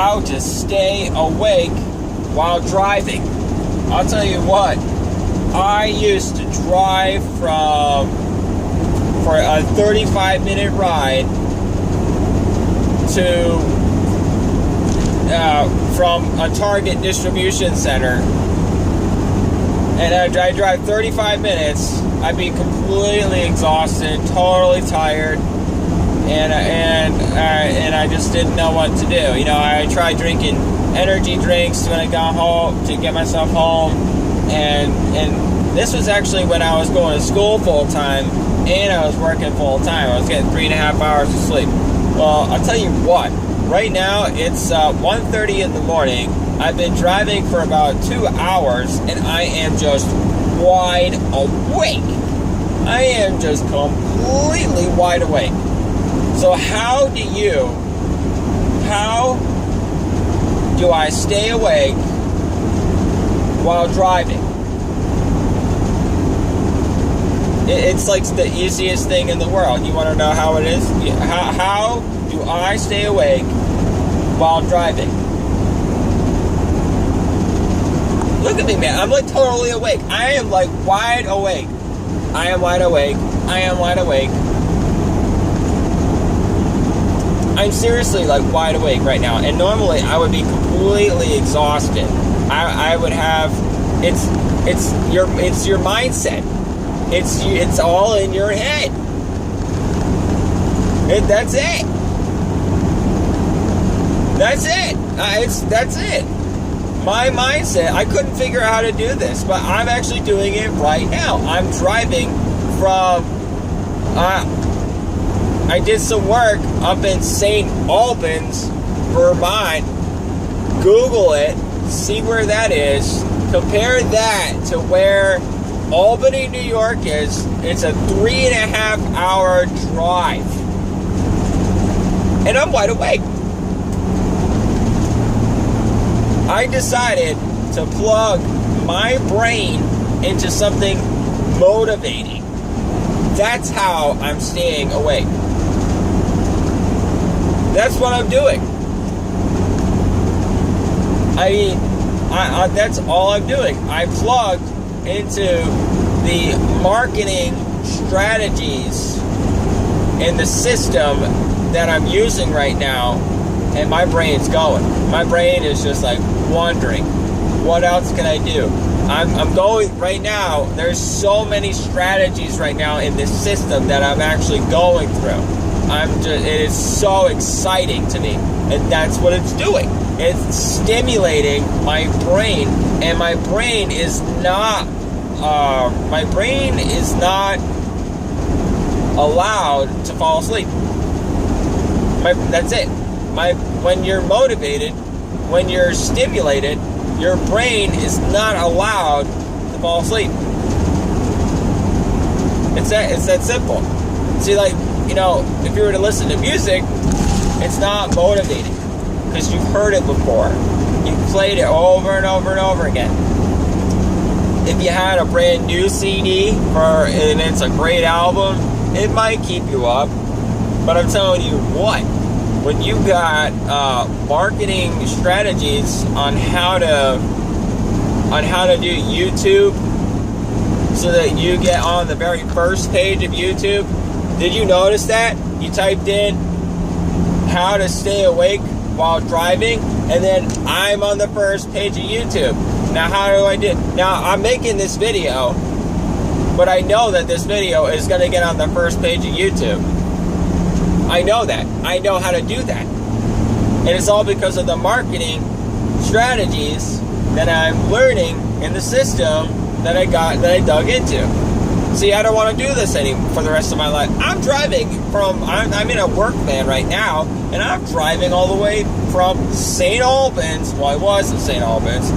how to stay awake while driving. I'll tell you what, I used to drive for a 35-minute ride from a Target distribution center, and I drive 35 minutes. I'd be completely exhausted, totally tired, and I just didn't know what to do. You know, I tried drinking energy drinks when I got home to get myself home, and this was actually when I was going to school full time and I was working full time. I was getting 3.5 hours of sleep. Well, I'll tell you what. Right now it's 1:30 in the morning. I've been driving for about 2 hours, and I am just wide awake. I am just completely wide awake. So how do I stay awake while driving? It's like the easiest thing in the world. You want to know how it is? How do I stay awake while driving? Look at me, man. I'm like totally awake. I am like wide awake. I am wide awake. I am wide awake. I'm seriously like wide awake right now. And normally I would be completely exhausted. I would have, it's your mindset. It's all in your head. That's it. That's it. That's it. My mindset, I couldn't figure out how to do this, but I'm actually doing it right now. I'm driving from, I did some work up in St. Albans, Vermont. Google it, see where that is. Compare that to where Albany, New York is. It's a 3.5 hour drive. And I'm wide awake. I decided to plug my brain into something motivating. That's how I'm staying awake. That's what I'm doing. I mean, that's all I'm doing. I plugged into the marketing strategies in the system that I'm using right now, and my brain's going. My brain is just like wondering, what else can I do? I'm going right now. There's so many strategies right now in this system that I'm actually going through. It is so exciting to me, and that's what it's doing. It's stimulating my brain, and my brain is not allowed to fall asleep. That's it. When you're motivated, when you're stimulated, your brain is not allowed to fall asleep. It's that simple. See, like, you know, if you were to listen to music, it's not motivating because you've heard it before. You've played it over and over and over again. If you had a brand new CD and it's a great album, it might keep you up. But I'm telling you what, when you got marketing strategies on how to do YouTube so that you get on the very first page of YouTube, did you notice that? You typed in how to stay awake while driving, and then I'm on the first page of YouTube. Now, how do I do? Now, I'm making this video, but I know that this video is going to get on the first page of YouTube. I know that. I know how to do that. And it's all because of the marketing strategies that I'm learning in the system that I dug into. See, I don't want to do this for the rest of my life. I'm in a work van right now, and I'm driving all the way from St. Albans. Well, I was in St. Albans.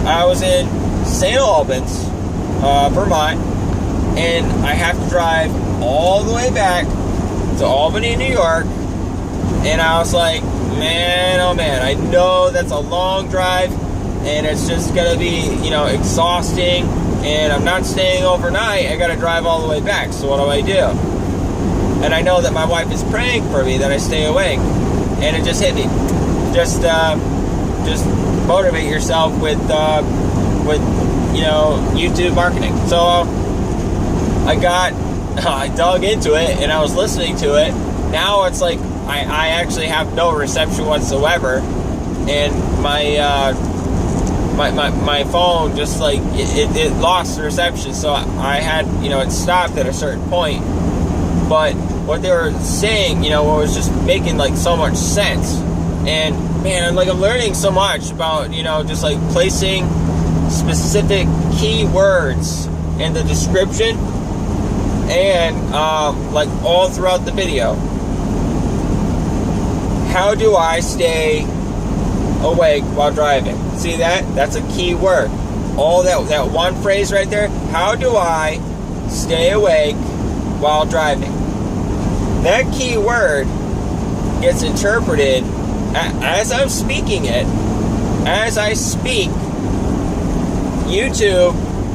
I was in St. Albans, Vermont, and I have to drive all the way back to Albany, New York. And I was like, man, oh man, I know that's a long drive, and it's just gonna be, exhausting, and I'm not staying overnight. I gotta drive all the way back. So what do I do? And I know that my wife is praying for me that I stay awake, and it just hit me. just motivate yourself with YouTube marketing. So I dug into it and I was listening to it. Now it's like I actually have no reception whatsoever, and my phone just like it lost the reception. So I had, it stopped at a certain point. But what they were saying, was just making like so much sense. And man, I'm learning so much about, just like placing specific keywords in the description and like all throughout the video. How do I stay awake while driving? See that? That's a key word. All that one phrase right there. How do I stay awake while driving? That key word gets interpreted as I'm speaking it. As I speak, YouTube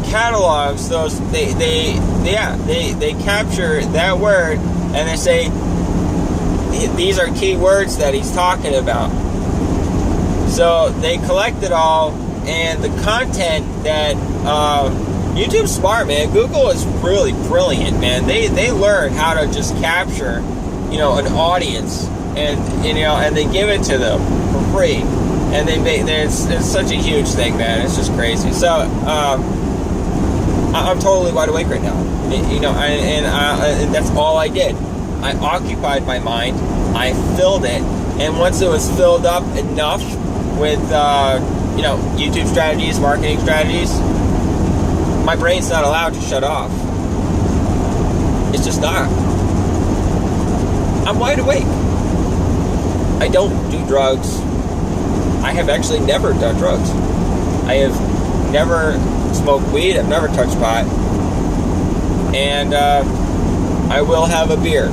catalogs those. They capture that word and they say these are key words that he's talking about. So they collect it all, and the content that YouTube's smart, man. Google is really brilliant, man. They learn how to just capture, an audience, and they give it to them for free, and it's such a huge thing, man. It's just crazy. So I'm totally wide awake right now, and that's all I did. I occupied my mind, I filled it, and once it was filled up enough with YouTube strategies, marketing strategies, my brain's not allowed to shut off. It's just not. I'm wide awake. I don't do drugs. I have actually never done drugs. I have never smoked weed. I've never touched pot. And I will have a beer.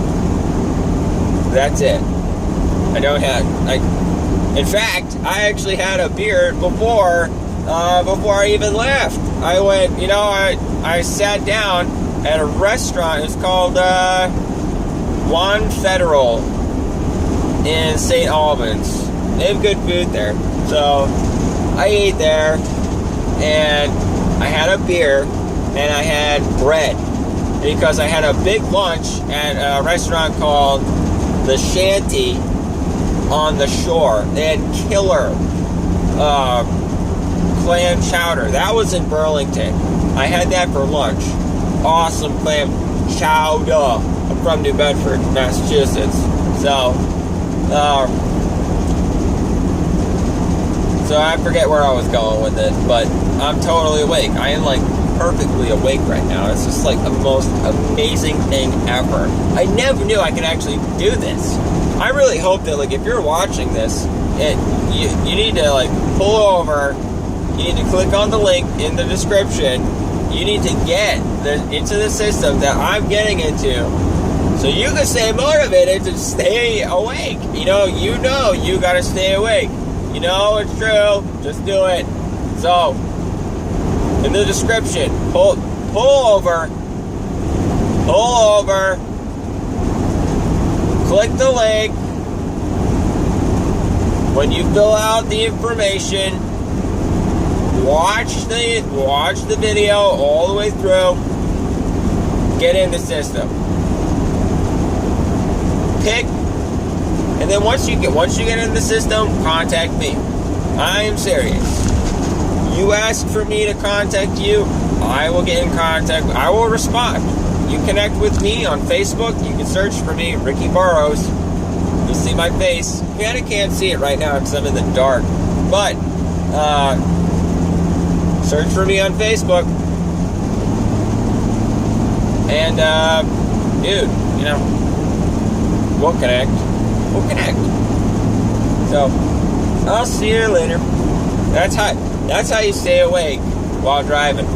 That's it. In fact, I actually had a beer before I even left. I went, I sat down at a restaurant. It's called One Federal in St. Albans. They have good food there. So I ate there, and I had a beer, and I had bread, because I had a big lunch at a restaurant called The Shanty on the Shore. They had killer clam chowder. That was in Burlington. I had that for lunch. Awesome clam chowder. I'm from New Bedford, Massachusetts. So I forget where I was going with it, but I'm totally awake. I am perfectly awake right now. It's just the most amazing thing ever. I never knew I could actually do this. I really hope that if you're watching this, you need to pull over. You need to click on the link in the description. You need to get into the system that I'm getting into, so you can stay motivated to stay awake. You got to stay awake. It's true. Just do it. So, in the description, pull over, click the link. When you fill out the information, watch the video all the way through. Get in the system. Pick. And then once you get in the system, contact me. I am serious. You ask for me to contact you, I will get in contact. I will respond. You connect with me on Facebook. You can search for me, Ricky Burrows. You see my face. You kind of can't see it right now because I'm in the dark. But search for me on Facebook. And dude, we'll connect. So, I'll see you later. That's how you stay awake while driving.